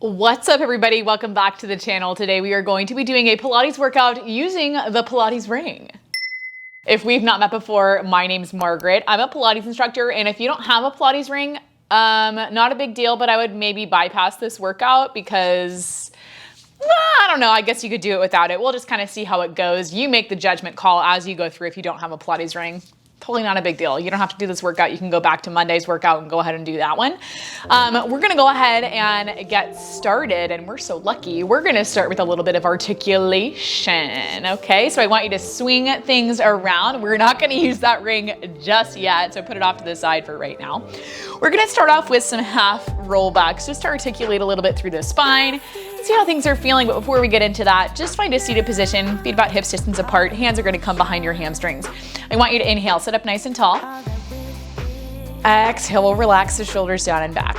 What's up, everybody? Welcome back to the channel. Today we are going to be doing a Pilates workout using the Pilates ring. If we've not met before, my name's Margaret. I'm a Pilates instructor, and if you don't have a Pilates ring, not a big deal, but I would maybe bypass this workout because, I don't know, I guess you could do it without it. We'll just kind of see how it goes. You make the judgment call as you go through if you don't have a Pilates ring. Totally not a big deal. You don't have to do this workout. You can go back to Monday's workout and go ahead and do that one. We're gonna go ahead and get started, and we're so lucky. We're gonna start with a little bit of articulation, okay? So I want you to swing things around. We're not gonna use that ring just yet, so put it off to the side for right now. We're gonna start off with some half rollbacks, just to articulate a little bit through the spine, see how things are feeling. But before we get into that, just find a seated position, feet about hips distance apart, hands are gonna come behind your hamstrings. I want you to inhale, sit up nice and tall. Exhale, we'll relax the shoulders down and back.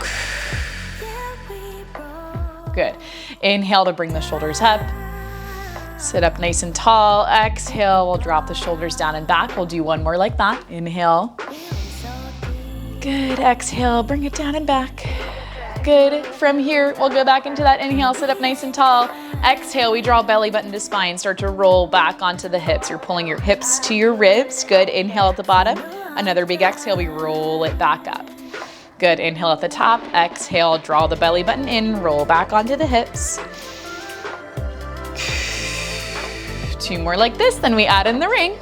Good. Inhale to bring the shoulders up. Sit up nice and tall. Exhale, we'll drop the shoulders down and back. We'll do one more like that. Inhale. Good. Exhale, bring it down and back. Good. From here, we'll go back into that inhale, sit up nice and tall. Exhale, we draw belly button to spine, start to roll back onto the hips. You're pulling your hips to your ribs. Good. Inhale at the bottom. Another big exhale, we roll it back up. Good. Inhale at the top. Exhale, draw the belly button in, roll back onto the hips. Two more like this, then we add in the ring.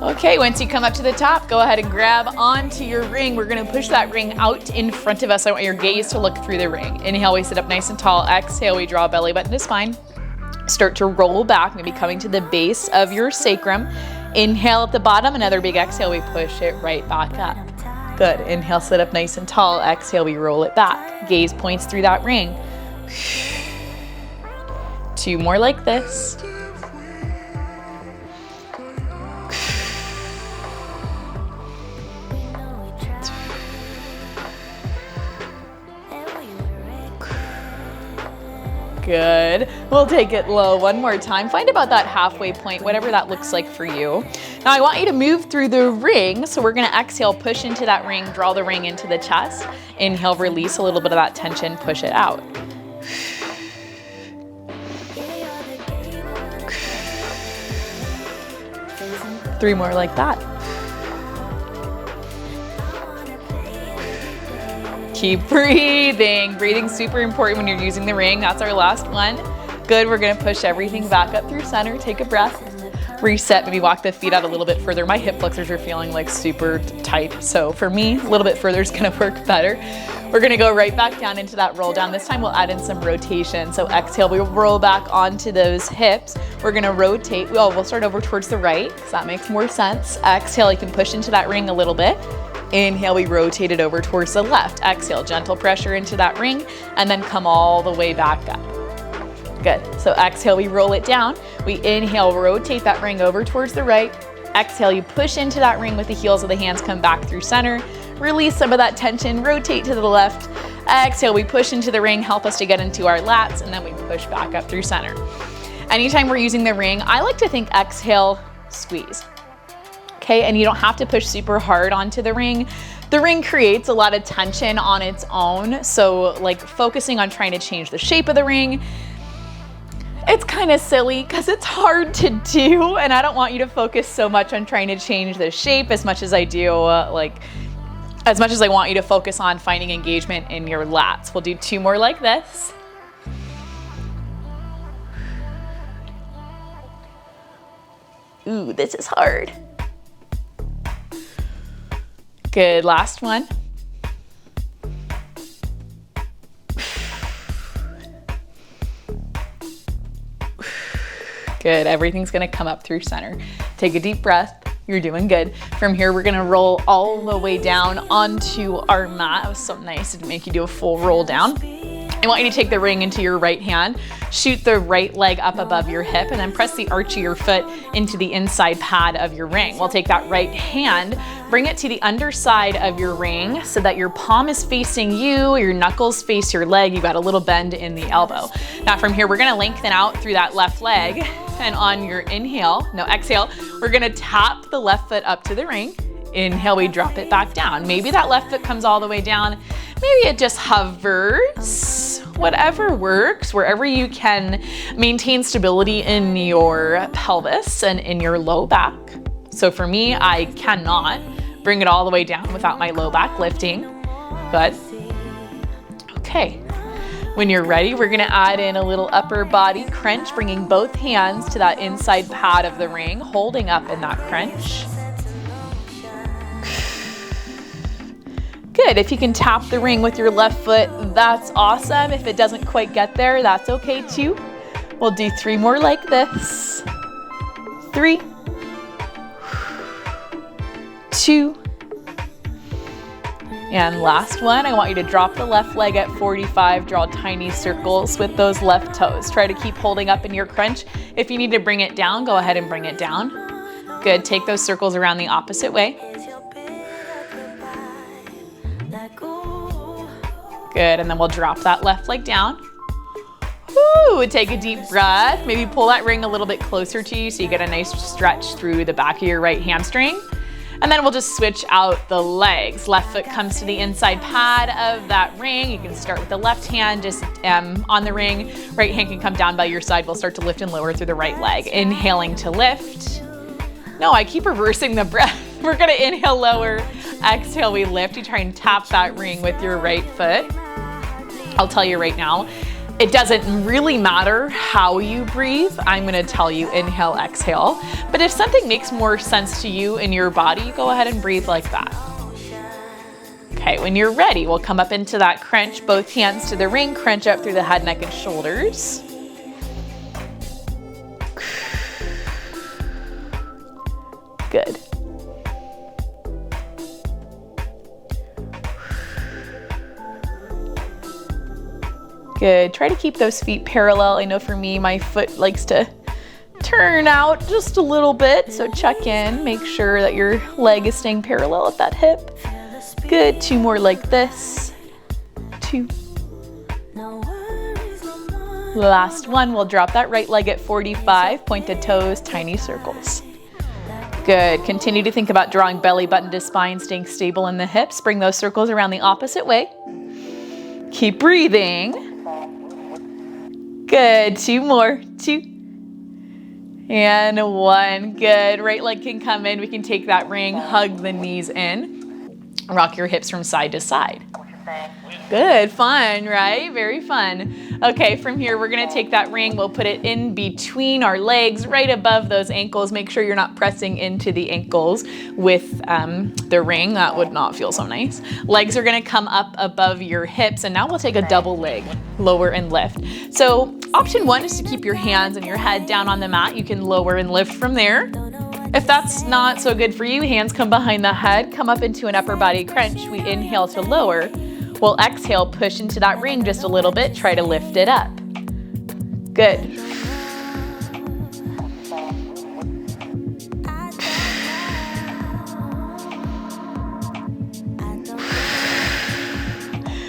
Okay, once you come up to the top, go ahead and grab onto your ring. We're gonna push that ring out in front of us. I want your gaze to look through the ring. Inhale, we sit up nice and tall. Exhale, we draw belly button to spine. Start to roll back, maybe coming to the base of your sacrum. Inhale at the bottom, another big exhale, we push it right back up. Good, inhale, sit up nice and tall. Exhale, we roll it back. Gaze points through that ring. Two more like this. Good. We'll take it low one more time. Find about that halfway point, whatever that looks like for you. Now I want you to move through the ring. So we're gonna exhale, push into that ring, draw the ring into the chest. Inhale, release a little bit of that tension, push it out. Three more like that. Keep breathing. Breathing's super important when you're using the ring. That's our last one. Good, we're gonna push everything back up through center. Take a breath, reset, maybe walk the feet out a little bit further. My hip flexors are feeling like super tight. So for me, a little bit further is gonna work better. We're gonna go right back down into that roll down. This time we'll add in some rotation. So exhale, we'll roll back onto those hips. We're gonna rotate. We'll start over towards the right, so that makes more sense. Exhale, you can push into that ring a little bit. Inhale, we rotate it over towards the left. Exhale, gentle pressure into that ring, and then come all the way back up. Good. So exhale, we roll it down. We inhale, rotate that ring over towards the right. Exhale, you push into that ring with the heels of the hands, come back through center. Release some of that tension, rotate to the left. Exhale, we push into the ring, help us to get into our lats, and then we push back up through center. Anytime we're using the ring, I like to think exhale, squeeze. Okay, and you don't have to push super hard onto the ring. The ring creates a lot of tension on its own. So like focusing on trying to change the shape of the ring, it's kind of silly because it's hard to do. And I don't want you to focus so much on trying to change the shape as much as I do, as much as I want you to focus on finding engagement in your lats. We'll do two more like this. Ooh, this is hard. Good, last one. Good, everything's gonna come up through center. Take a deep breath, you're doing good. From here, we're gonna roll all the way down onto our mat. It was so nice to make you do a full roll down. I want you to take the ring into your right hand. shoot the right leg up above your hip, and then press the arch of your foot into the inside pad of your ring. We'll take that right hand, bring it to the underside of your ring so that your palm is facing you, your knuckles face your leg, you got a little bend in the elbow. Now from here, we're gonna lengthen out through that left leg, and on your exhale, we're gonna tap the left foot up to the ring. Inhale, we drop it back down. Maybe that left foot comes all the way down. Maybe it just hovers. Whatever works, wherever you can maintain stability in your pelvis and in your low back. So for me, I cannot bring it all the way down without my low back lifting. Good. Okay. When you're ready, we're gonna add in a little upper body crunch, bringing both hands to that inside pad of the ring, holding up in that crunch. Good, if you can tap the ring with your left foot, that's awesome. If it doesn't quite get there, that's okay too. We'll do 3 more like this. 3, 2, and last one. I want you to drop the left leg at 45, draw tiny circles with those left toes. Try to keep holding up in your crunch. If you need to bring it down, go ahead and bring it down. Good, take those circles around the opposite way. Good, and then we'll drop that left leg down. Woo, take a deep breath. Maybe pull that ring a little bit closer to you so you get a nice stretch through the back of your right hamstring. And then we'll just switch out the legs. Left foot comes to the inside pad of that ring. You can start with the left hand just on the ring. Right hand can come down by your side. We'll start to lift and lower through the right leg. Inhaling to lift. No, I keep reversing the breath. We're gonna inhale, lower. Exhale, we lift. You try and tap that ring with your right foot. I'll tell you right now, it doesn't really matter how you breathe. I'm gonna tell you inhale, exhale. But if something makes more sense to you in your body, go ahead and breathe like that. Okay, when you're ready, we'll come up into that crunch, both hands to the ring, crunch up through the head, neck, and shoulders. Good. Good, try to keep those feet parallel. I know for me, my foot likes to turn out just a little bit, so check in, make sure that your leg is staying parallel at that hip. Good, 2 more like this. 2. Last one, we'll drop that right leg at 45, pointed toes, tiny circles. Good, continue to think about drawing belly button to spine, staying stable in the hips. Bring those circles around the opposite way. Keep breathing. Good, 2 more, 2, and 1, good. Right leg can come in, we can take that ring, hug the knees in, rock your hips from side to side. Good, fun, right? Very fun. Okay, from here, we're gonna take that ring, we'll put it in between our legs, right above those ankles. Make sure you're not pressing into the ankles with the ring. That would not feel so nice. Legs are gonna come up above your hips, and now we'll take a double leg, lower and lift. So option 1 is to keep your hands and your head down on the mat. You can lower and lift from there. If that's not so good for you, hands come behind the head, come up into an upper body crunch. We inhale to lower. We'll exhale, push into that ring just a little bit, try to lift it up. Good.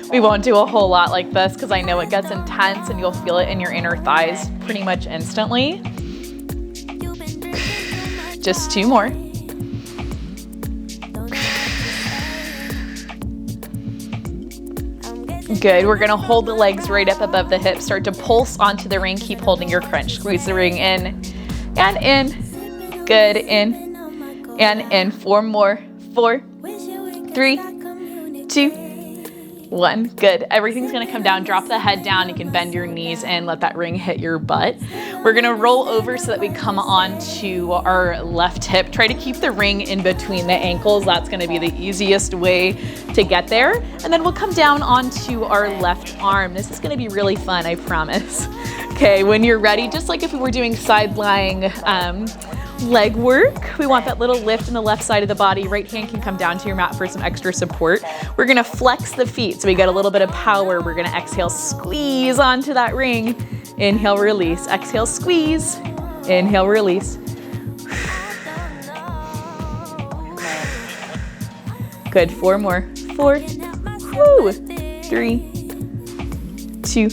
We won't do a whole lot like this because I know it gets intense and you'll feel it in your inner thighs pretty much instantly. Just 2 more. Good, we're gonna hold the legs right up above the hips, start to pulse onto the ring, keep holding your crunch. Squeeze the ring in and in. Good, in and in. 4 more, 4, 3, 2, 1, good. Everything's gonna come down, drop the head down. You can bend your knees and let that ring hit your butt. We're gonna roll over so that we come onto our left hip. Try to keep the ring in between the ankles. That's gonna be the easiest way to get there. And then we'll come down onto our left arm. This is gonna be really fun, I promise. Okay, when you're ready, just like if we were doing side-lying leg work, we want that little lift in the left side of the body. Right hand can come down to your mat for some extra support. We're gonna flex the feet so we get a little bit of power. We're gonna exhale, squeeze onto that ring. Inhale, release. Exhale, squeeze. Inhale, release. Good, 4 more. 4, 3, 2.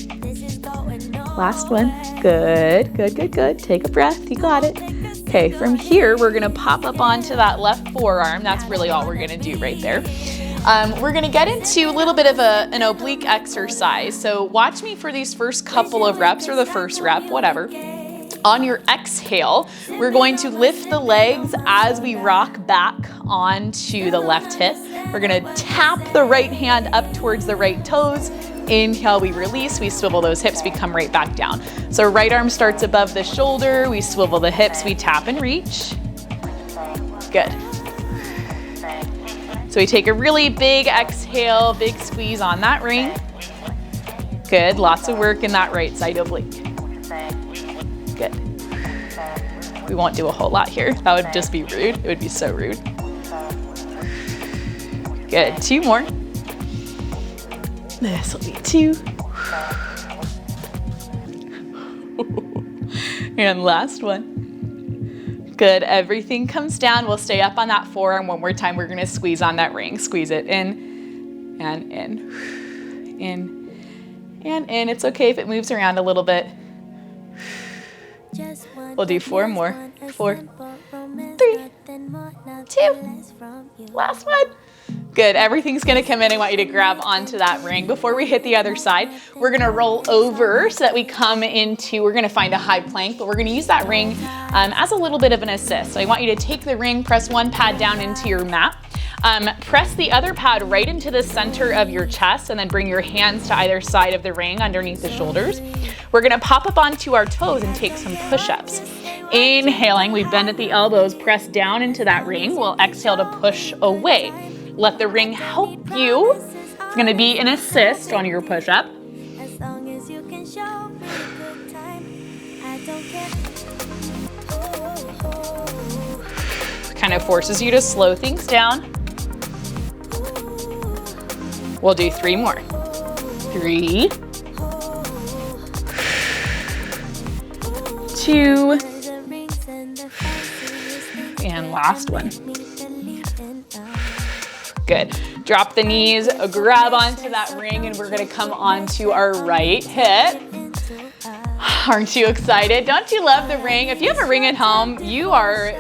Last one. Good, good, good, good. Take a breath, you got it. Okay, from here, we're gonna pop up onto that left forearm. That's really all we're gonna do right there. We're gonna get into a little bit of an oblique exercise. So watch me for these first couple of reps, or the first rep, whatever. On your exhale, we're going to lift the legs as we rock back onto the left hip. We're gonna tap the right hand up towards the right toes. Inhale, we release, we swivel those hips, we come right back down. So right arm starts above the shoulder, we swivel the hips, we tap and reach. Good. So we take a really big exhale, big squeeze on that ring. Good, lots of work in that right side oblique. Good. We won't do a whole lot here. That would just be rude. It would be so rude. Good, 2 more. This will be 2. And last one. Good, everything comes down. We'll stay up on that forearm one more time. We're gonna squeeze on that ring. Squeeze it in and in, in and in. It's okay if it moves around a little bit. We'll do 4 more. 4, 3, 2. Last one. Good, everything's gonna come in. I want you to grab onto that ring. Before we hit the other side, we're gonna roll over so that we come into, we're gonna find a high plank, but we're gonna use that ring as a little bit of an assist. So I want you to take the ring, press one pad down into your mat, press the other pad right into the center of your chest, and then bring your hands to either side of the ring underneath the shoulders. We're gonna pop up onto our toes and take some push-ups. Inhaling, we bend at the elbows, press down into that ring. We'll exhale to push away. Let the ring help you. It's gonna be an assist on your push-up. Kind of forces you to slow things down. We'll do 3 more. 3, 2, and last one. Good. Drop the knees, grab onto that ring, and we're gonna come onto our right hip. Aren't you excited? Don't you love the ring? If you have a ring at home, you are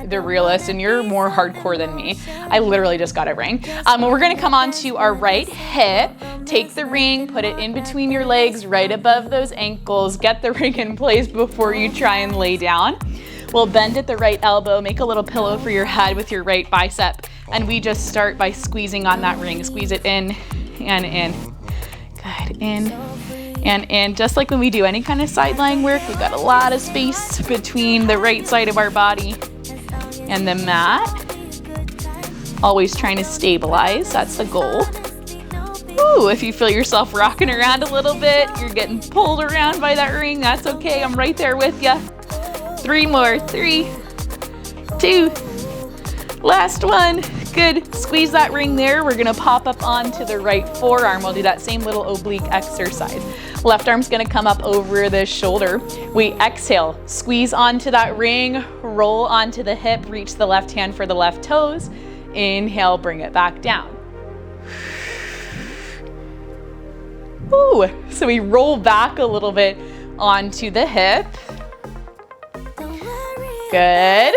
the realist, and you're more hardcore than me. I literally just got a ring. We're gonna come onto our right hip, take the ring, put it in between your legs, right above those ankles. Get the ring in place before you try and lay down. We'll bend at the right elbow, make a little pillow for your head with your right bicep, and we just start by squeezing on that ring. Squeeze it in and in. Good, in and in. Just like when we do any kind of side lying work, we've got a lot of space between the right side of our body and the mat. Always trying to stabilize, that's the goal. Ooh, if you feel yourself rocking around a little bit, you're getting pulled around by that ring, that's okay, I'm right there with you. 3 more, 3, 2, last one. Good, squeeze that ring there. We're gonna pop up onto the right forearm. We'll do that same little oblique exercise. Left arm's gonna come up over the shoulder. We exhale, squeeze onto that ring, roll onto the hip, reach the left hand for the left toes. Inhale, bring it back down. Ooh, so we roll back a little bit onto the hip. Good.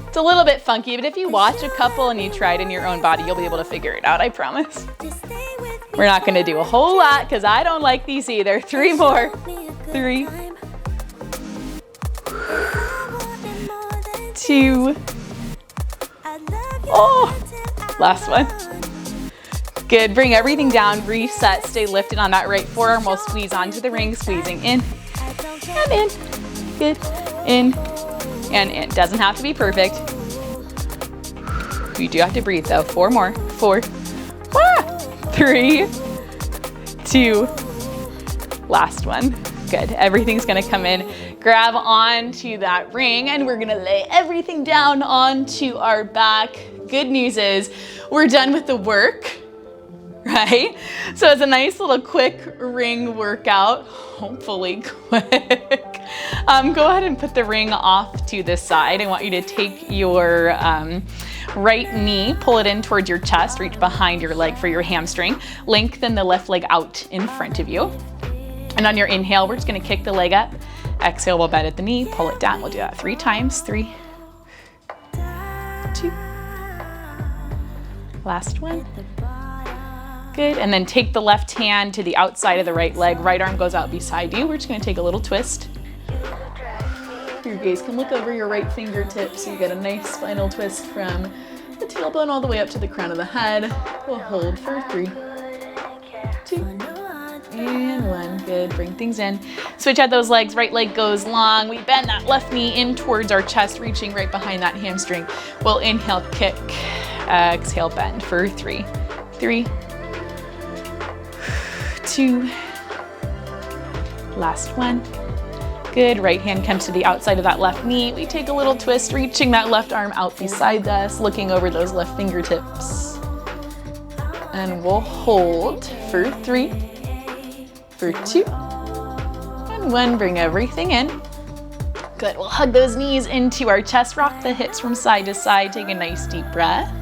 It's a little bit funky, but if you watch a couple and you try it in your own body, you'll be able to figure it out, I promise. We're not gonna do a whole lot because I don't like these either. 3 more. 3, 2. Oh, last one. Good, bring everything down, reset, stay lifted on that right forearm. We'll squeeze onto the ring, squeezing in and in. Good, in and in. Doesn't have to be perfect. You do have to breathe though. 4 more. 4, 3, 2, last one. Good, everything's gonna come in. Grab onto that ring and we're gonna lay everything down onto our back. Good news is we're done with the work, right? So it's a nice little quick ring workout, hopefully quick. Go ahead and put the ring off to the side. I want you to take your right knee, pull it in towards your chest, reach behind your leg for your hamstring, lengthen the left leg out in front of you. And on your inhale, we're just gonna kick the leg up. Exhale, we'll bend at the knee, pull it down. We'll do that 3 times. 3, 2. Last one. Good, and then take the left hand to the outside of the right leg. Right arm goes out beside you. We're just gonna take a little twist. Your gaze can look over your right fingertip so you get a nice spinal twist from the tailbone all the way up to the crown of the head. We'll hold for 3, 2, and 1. Good, bring things in. Switch out those legs, right leg goes long. We bend that left knee in towards our chest, reaching right behind that hamstring. We'll inhale, kick, exhale, bend for 3, 3, 2, last one. Good, right hand comes to the outside of that left knee. We take a little twist, reaching that left arm out beside us, looking over those left fingertips. And we'll hold for 3, for 2, and 1. Bring everything in. Good, we'll hug those knees into our chest, rock the hips from side to side, take a nice deep breath.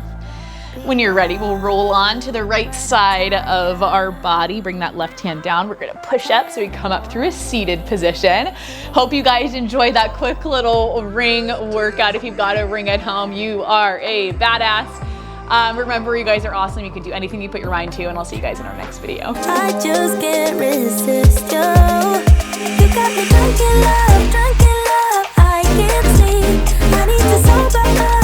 When you're ready, we'll roll on to the right side of our body. Bring that left hand down. We're gonna push up so we come up through a seated position. Hope you guys enjoyed that quick little ring workout. If you've got a ring at home, you are a badass. Remember, you guys are awesome. You can do anything you put your mind to, and I'll see you guys in our next video. I just can't resist you. You got me drunk in love, I can't sleep. I need to sober up.